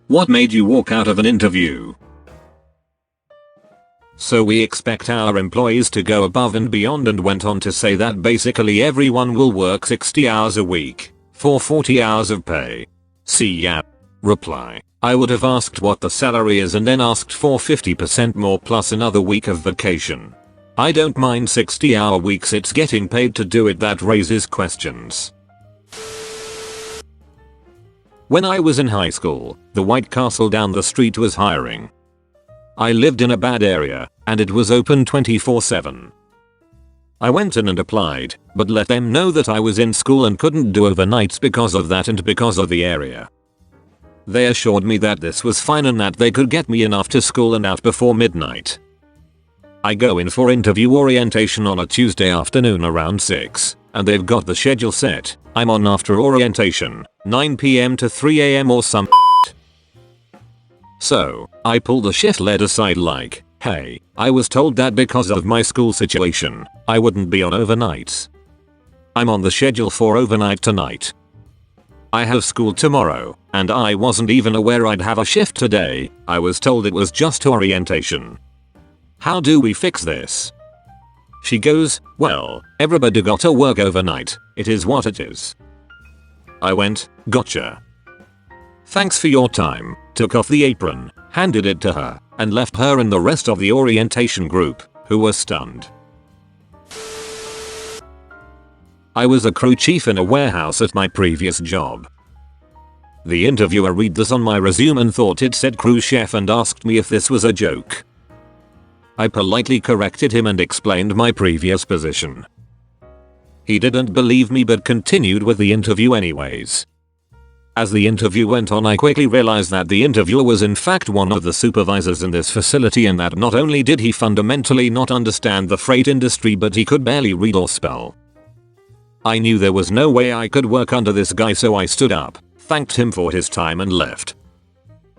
What made you walk out of an interview? So we expect our employees to go above and beyond, and went on to say that basically everyone will work 60 hours a week for 40 hours of pay. See ya. Reply. I would have asked what the salary is and then asked for 50% more plus another week of vacation. I don't mind 60-hour weeks, it's getting paid to do it that raises questions. When I was in high school, the White Castle down the street was hiring. I lived in a bad area, and it was open 24/7. I went in and applied, but let them know that I was in school and couldn't do overnights because of that and because of the area. They assured me that this was fine and that they could get me in after school and out before midnight. I go in for interview orientation on a Tuesday afternoon around 6, and they've got the schedule set. I'm on after orientation, 9 PM to 3 AM or some shit. So, I pull the shift lead aside like, hey, I was told that because of my school situation, I wouldn't be on overnights. I'm on the schedule for overnight tonight. I have school tomorrow, and I wasn't even aware I'd have a shift today. I was told it was just orientation. How do we fix this? She goes, well, everybody gotta work overnight, it is what it is. I went, gotcha. Thanks for your time, took off the apron, handed it to her, and left her and the rest of the orientation group, who were stunned. I was a crew chief in a warehouse at my previous job. The interviewer read this on my resume and thought it said crew chef and asked me if this was a joke. I politely corrected him and explained my previous position. He didn't believe me but continued with the interview anyways. As the interview went on, I quickly realized that the interviewer was in fact one of the supervisors in this facility, and that not only did he fundamentally not understand the freight industry, but he could barely read or spell. I knew there was no way I could work under this guy, so I stood up, thanked him for his time and left.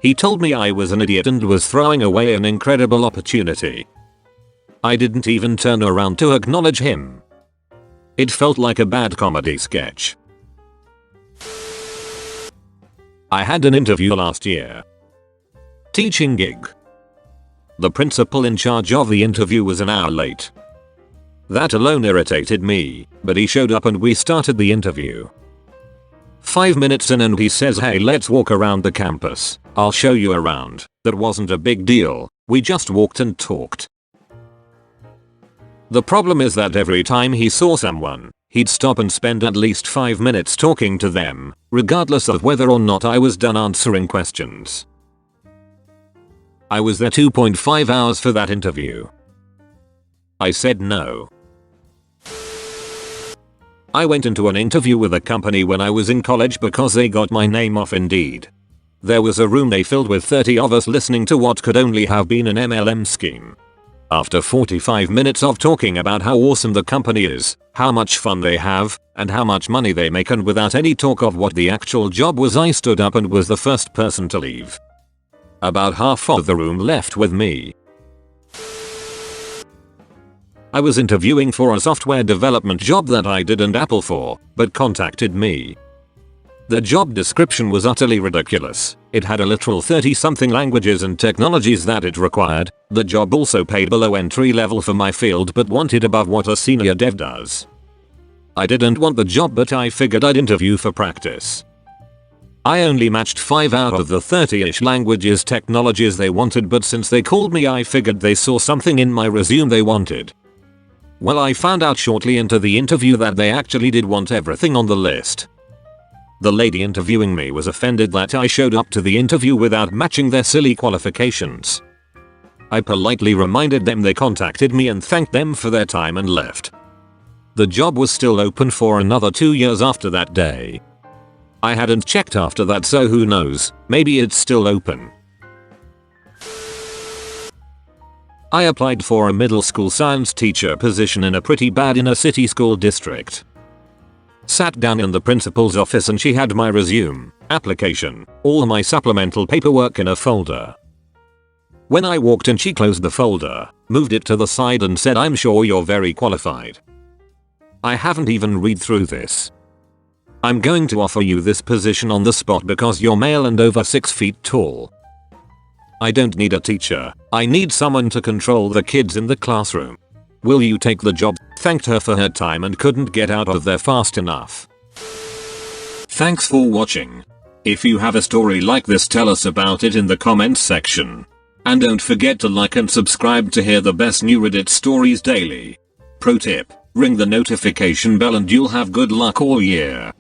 He told me I was an idiot and was throwing away an incredible opportunity. I didn't even turn around to acknowledge him. It felt like a bad comedy sketch. I had an interview last year. Teaching gig. The principal in charge of the interview was an hour late. That alone irritated me, but he showed up and we started the interview. 5 minutes in and he says, hey, let's walk around the campus, I'll show you around. That wasn't a big deal, we just walked and talked. The problem is that every time he saw someone, he'd stop and spend at least 5 minutes talking to them, regardless of whether or not I was done answering questions. I was there 2.5 hours for that interview. I said no. I went into an interview with a company when I was in college because they got my name off Indeed. There was a room they filled with 30 of us listening to what could only have been an MLM scheme. After 45 minutes of talking about how awesome the company is, how much fun they have, and how much money they make, and without any talk of what the actual job was, I stood up and was the first person to leave. About half of the room left with me. I was interviewing for a software development job that I didn't apply for, but contacted me. The job description was utterly ridiculous. It had a literal 30-something languages and technologies that it required. The job also paid below entry level for my field but wanted above what a senior dev does. I didn't want the job, but I figured I'd interview for practice. I only matched 5 out of the 30-ish languages technologies they wanted, but since they called me I figured they saw something in my resume they wanted. Well, I found out shortly into the interview that they actually did want everything on the list. The lady interviewing me was offended that I showed up to the interview without matching their silly qualifications. I politely reminded them they contacted me and thanked them for their time and left. The job was still open for another 2 years after that day. I hadn't checked after that, so who knows, maybe it's still open. I applied for a middle school science teacher position in a pretty bad inner city school district. Sat down in the principal's office and she had my resume, application, all my supplemental paperwork in a folder. When I walked in, she closed the folder, moved it to the side and said, "I'm sure you're very qualified." I haven't even read through this. I'm going to offer you this position on the spot because you're male and over 6 feet tall. I don't need a teacher, I need someone to control the kids in the classroom. Will you take the job? Thanked her for her time and couldn't get out of there fast enough. Thanks for watching. If you have a story like this, tell us about it in the comments section. And don't forget to like and subscribe to hear the best new Reddit stories daily. Pro tip, ring the notification bell and you'll have good luck all year.